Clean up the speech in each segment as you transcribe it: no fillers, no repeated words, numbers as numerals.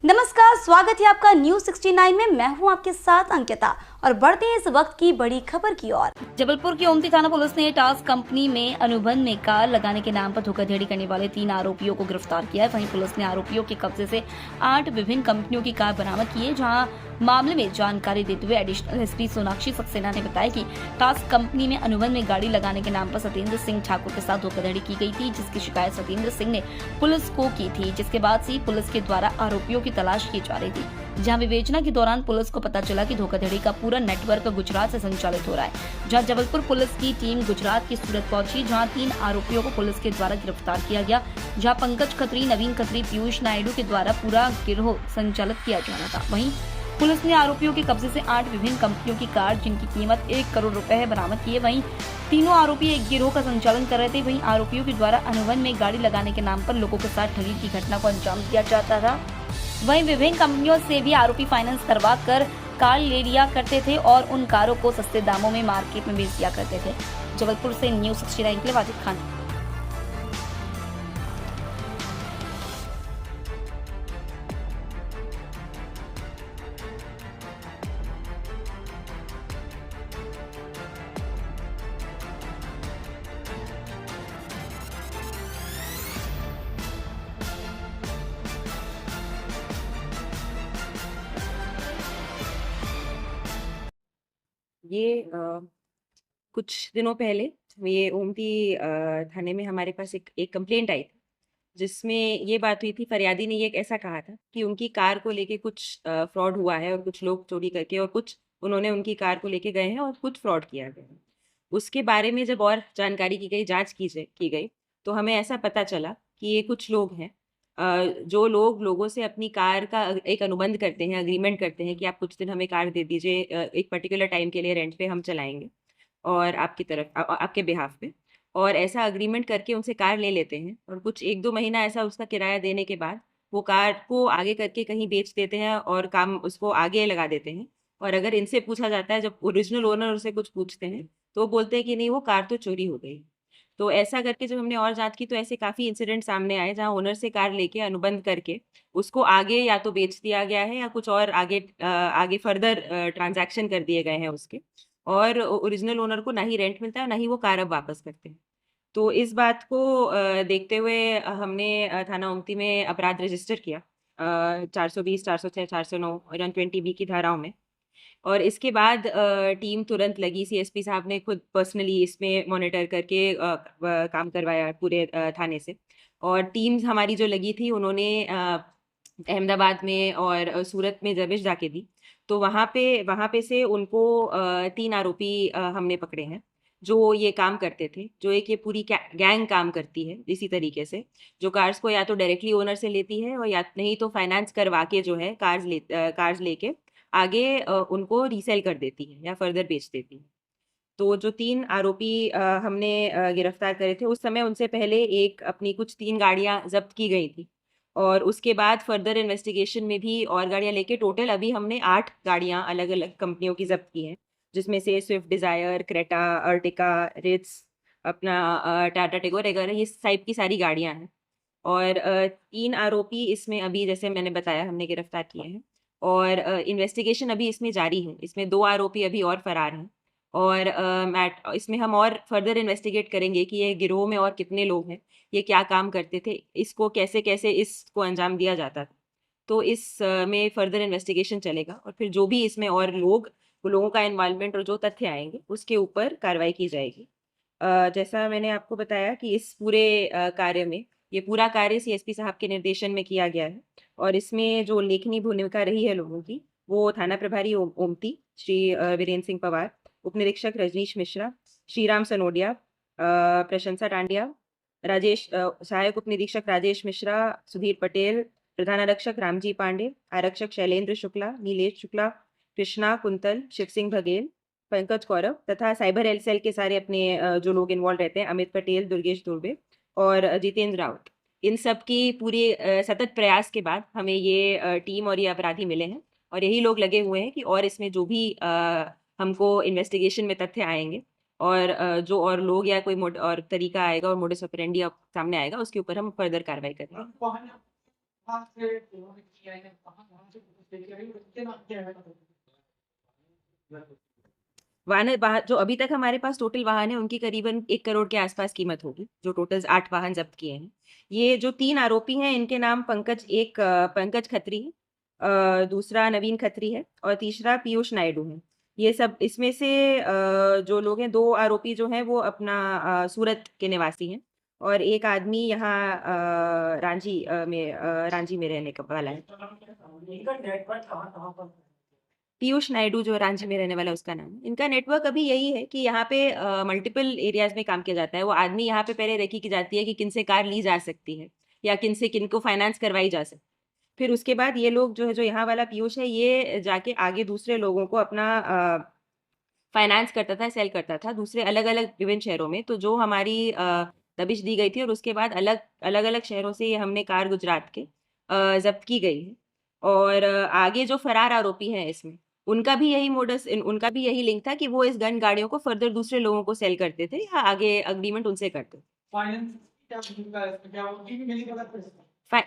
नमस्कार, स्वागत है आपका न्यूज 69 में। मैं हूं आपके साथ अंकिता और बढ़ते हैं इस वक्त की बड़ी खबर की ओर। जबलपुर की ओमती थाना पुलिस ने टास्क कंपनी में अनुबंध में कार लगाने के नाम पर धोखाधड़ी करने वाले 3 आरोपियों को गिरफ्तार किया है। वहीं पुलिस ने आरोपियों के कब्जे से 8 विभिन्न कंपनियों की कार बरामद की है। जहां मामले में जानकारी देते हुए एडिशनल एसपी सोनाक्षी सक्सेना ने बताया कि टास्क कंपनी में अनुबंध में गाड़ी लगाने के नाम पर सत्येंद्र सिंह ठाकुर के साथ धोखाधड़ी की गई थी, जिसकी शिकायत सत्येंद्र सिंह ने पुलिस को की थी, जिसके बाद से पुलिस के द्वारा आरोपियों की तलाश की जा रही थी। जहां विवेचना के दौरान पुलिस को पता चला कि धोखाधड़ी का पूरा नेटवर्क गुजरात से संचालित हो रहा है। जहां जबलपुर पुलिस की टीम गुजरात की सूरत पहुंची, जहां 3 आरोपियों को पुलिस के द्वारा गिरफ्तार किया गया। जहां पंकज खत्री, नवीन खत्री, पीयूष नायडू के द्वारा पूरा गिरोह संचालित किया जा रहा था। वहीं पुलिस ने आरोपियों के कब्जे से 8 विभिन्न कंपनियों की कार, जिनकी कीमत 1 करोड़ रुपए है, बरामद किए। वहीं तीनों आरोपी एक गिरोह का संचालन कर रहे थे। वहीं आरोपियों के द्वारा अनुबंध में गाड़ी लगाने के नाम पर लोगों के साथ ठगी की घटना को अंजाम दिया जाता था। वहीं विभिन्न कंपनियों से भी आरोपी फाइनेंस करवा कर कार ले लिया करते थे और उन कारों को सस्ते दामों में मार्केट में बेच दिया करते थे। जबलपुर से न्यूज 69 के लिए वाजिद खान। ये कुछ दिनों पहले ये ओमती थाने में हमारे पास एक कंप्लेंट आई थी, जिसमें ये बात हुई थी। फरियादी ने ये ऐसा कहा था कि उनकी कार को लेके कुछ फ्रॉड हुआ है और कुछ लोग चोरी करके और कुछ उन्होंने उनकी कार को लेके गए हैं और कुछ फ्रॉड किया गया है। उसके बारे में जब और जानकारी की गई, जांच की गई, तो हमें ऐसा पता चला कि ये कुछ लोग हैं, जो लोग लोगों से अपनी कार का एक अनुबंध करते हैं, अग्रीमेंट करते हैं कि आप कुछ दिन हमें कार दे दीजिए, एक पर्टिकुलर टाइम के लिए रेंट पे हम चलाएंगे और आपकी तरफ आपके बिहाफ पे, और ऐसा अग्रीमेंट करके उनसे कार ले लेते हैं और कुछ 1-2 महीना ऐसा उसका किराया देने के बाद वो कार को आगे करके कहीं बेच देते हैं और काम उसको आगे लगा देते हैं। और अगर इनसे पूछा जाता है, जब ओरिजिनल ओनर से कुछ पूछते हैं, तो वो बोलते हैं कि नहीं, वो कार तो चोरी हो गई। तो ऐसा करके जब हमने और जांच की, तो ऐसे काफ़ी इंसिडेंट सामने आए जहाँ ओनर से कार लेके अनुबंध करके उसको आगे या तो बेच दिया गया है या कुछ और आगे फर्दर ट्रांजैक्शन कर दिए गए हैं उसके, और ओरिजिनल ओनर को ना ही रेंट मिलता है, ना ही वो कार अब वापस करते हैं। तो इस बात को देखते हुए हमने थाना ओमती में अपराध रजिस्टर किया 420, 406, 409 और 120 बी की धाराओं में। और इसके बाद टीम तुरंत लगी। सीएसपी साहब ने खुद पर्सनली इसमें मॉनिटर करके काम करवाया पूरे थाने से। और टीम हमारी जो लगी थी, उन्होंने अहमदाबाद में और सूरत में दबिश जाके दी। तो वहाँ पे से उनको 3 आरोपी हमने पकड़े हैं, जो ये काम करते थे। जो एक ये पूरी गैंग काम करती है इसी तरीके से, जो कार्स को या तो डायरेक्टली ओनर से लेती है और या नहीं तो फाइनेंस करवा के जो है कार्स लेके आगे उनको रीसेल कर देती है या फर्दर बेच देती है। तो जो 3 आरोपी हमने गिरफ्तार करे थे, उस समय उनसे पहले एक अपनी कुछ 3 गाड़ियाँ ज़ब्त की गई थी और उसके बाद फर्दर इन्वेस्टिगेशन में भी और गाड़ियाँ लेके टोटल अभी हमने 8 गाड़ियाँ अलग-अलग कंपनियों की ज़ब्त की हैं, जिसमें से Swift Dzire, Creta, Ertiga, Ritz, अपना टाटा टिगोर वगैरह, ये इस टाइप की सारी गाड़ियाँ हैं। और 3 आरोपी इसमें अभी, जैसे मैंने बताया, हमने गिरफ्तार किए हैं और इन्वेस्टिगेशन अभी इसमें जारी है। इसमें 2 आरोपी अभी और फरार हैं और इसमें हम और फर्दर इन्वेस्टिगेट करेंगे कि ये गिरोह में और कितने लोग हैं, ये क्या काम करते थे, इसको कैसे-कैसे इसको अंजाम दिया जाता था। तो में फर्दर इन्वेस्टिगेशन चलेगा और फिर जो भी इसमें और लोगों का इन्वॉल्वमेंट और जो तथ्य आएँगे, उसके ऊपर कार्रवाई की जाएगी। जैसा मैंने आपको बताया कि इस पूरे कार्य में, ये पूरा कार्य सीएसपी साहब के निर्देशन में किया गया है और इसमें जो उल्लेखनीय भूमिका रही है लोगों की, वो थाना प्रभारी ओमती श्री वीरेंद्र सिंह पवार, उप निरीक्षक रजनीश मिश्रा, श्रीराम सनोडिया, प्रशंसा टांडिया, सहायक उप निरीक्षक राजेश मिश्रा, सुधीर पटेल, प्रधानारक्षक रामजी पांडे, आरक्षक शैलेंद्र शुक्ला, नीलेश शुक्ला, कृष्णा कुंतल, शिव सिंह बघेल, पंकज कौरव तथा साइबर सेल के सारे अपने जो लोग इन्वॉल्व रहते हैं, अमित पटेल, दुर्गेश दुर्बे और जितेंद्र राउत, इन सब की पूरी सतत प्रयास के बाद हमें ये टीम और ये अपराधी मिले हैं और यही लोग लगे हुए हैं कि और इसमें जो भी हमको इन्वेस्टिगेशन में तथ्य आएंगे और जो और लोग या कोई और तरीका आएगा और मोडस ऑपरेंडी सामने आएगा, उसके ऊपर हम फर्दर कार्रवाई करेंगे। जो अभी तक हमारे पास टोटल वाहन है उनकी करीबन 1 करोड़ के आसपास कीमत होगी, जो टोटल 8 वाहन जब्त किए हैं। ये जो 3 आरोपी हैं इनके नाम पंकज खत्री है, दूसरा नवीन खत्री है और तीसरा पीयूष नायडू है। ये सब इसमें से जो लोग हैं 2 आरोपी जो हैं वो अपना सूरत के निवासी हैं और एक आदमी यहाँ रांची में रहने का वाला है। पीयूष नायडू जो रांची में रहने वाला है उसका नाम है। इनका नेटवर्क अभी यही है कि यहाँ पे मल्टीपल एरियाज में काम किया जाता है। वो आदमी यहाँ पे पहले रेकी की जाती है कि किनसे कार ली जा सकती है या किनको फाइनेंस करवाई जा सकती है। फिर उसके बाद ये लोग जो है, जो यहाँ वाला पीयूष है, ये जाके आगे दूसरे लोगों को अपना फाइनेंस करता था, सेल करता था दूसरे अलग अलग विभिन्न शहरों में। तो जो हमारी दबिश दी गई थी और उसके बाद अलग अलग शहरों से ये हमने कार गुजरात के जब्त की गई है। और आगे जो फरार आरोपी हैं इसमें उनका भी यही लिंक था कि वो इस गन गाड़ियों को फर्दर दूसरे लोगों को सेल करते थे या आगे अग्रीमेंट उनसे करते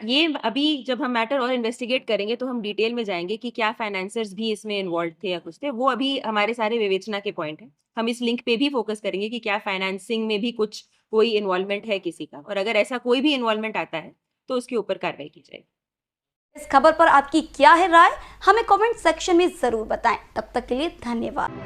ये अभी जब हम मैटर और इन्वेस्टिगेट करेंगे तो हम डिटेल में जाएंगे कि क्या फाइनेंसर्स भी इसमें इन्वॉल्व थे या कुछ थे। वो अभी हमारे सारे विवेचना के पॉइंट हैं। हम इस लिंक पे भी फोकस करेंगे कि क्या फाइनेंसिंग में भी कोई इन्वॉल्वमेंट है किसी का, और अगर ऐसा कोई भी इन्वॉल्वमेंट आता है तो उसके ऊपर कार्रवाई की जाएगी। इस खबर पर आपकी क्या है राय, हमें कमेंट सेक्शन में जरूर बताएं। तब तक के लिए धन्यवाद।